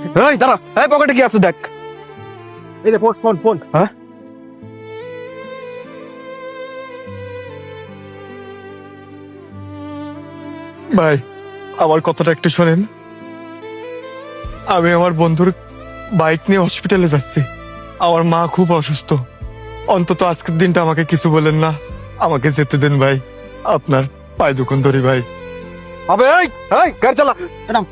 এই দাঁড়া, এই পকেটে কি আছে দেখ। এই যে ফোন ফোন। হ্যাঁ, ভাই আমার কথাটা একটু শোনেন। আমি আমার বন্ধুর বাইক নিয়ে হসপিটালে যাচ্ছি। আমার মা খুব অসুস্থ। অন্তত আজকের দিনটা আমাকে কিছু বলেন না, আমাকে যেতে দেন ভাই। আপনার পায়ে দুকুন ধরি ভাই। আবে এই এই গাড়ি চালা। ম্যাডাম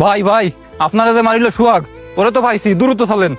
ভাই ভাই, আপনারা যে মারিল সুহাগ, ওরে তো পাইছি, দ্রুত চলেন।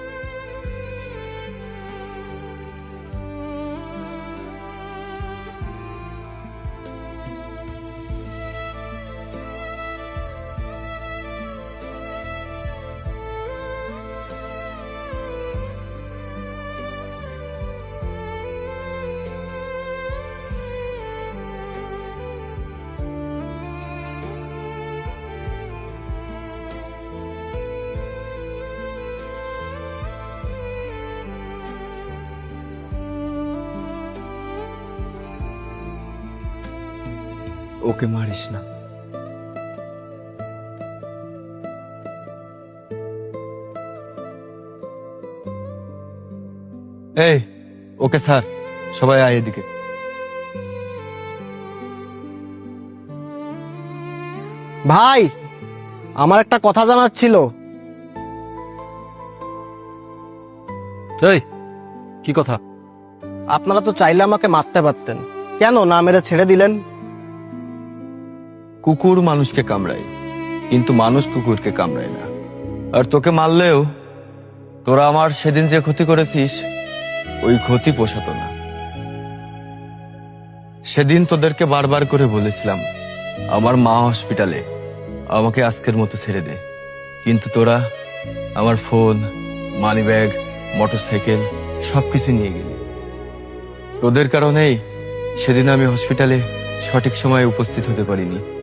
ওকে মারিস না। এই ওকে স্যার, সবাই আয় এদিকে। ভাই, আমার একটা কথা জানার ছিল। এই কি কথা? আপনারা তো চাইলে আমাকে মারতে পারতেন, কেন না মেরে ছেড়ে দিলেন? কুকুর মানুষকে কামড়ায়, কিন্তু মানুষ কুকুরকে কামড়ায় না। আর তোকে মারলেও তোরা আমার সেদিন যে ক্ষতি করেছিস, ওই ক্ষতি পোষাতো না। সেদিন তোদেরকে বারবার করে বলেছিলাম আমার মা হসপিটালে, আমাকে আজকের মতো ছেড়ে দে। কিন্তু তোরা আমার ফোন, মানি ব্যাগ, মোটরসাইকেল সবকিছু নিয়ে গেলি। তোদের কারণেই সেদিন আমি হসপিটালে সঠিক সময়ে উপস্থিত হতে পারিনি।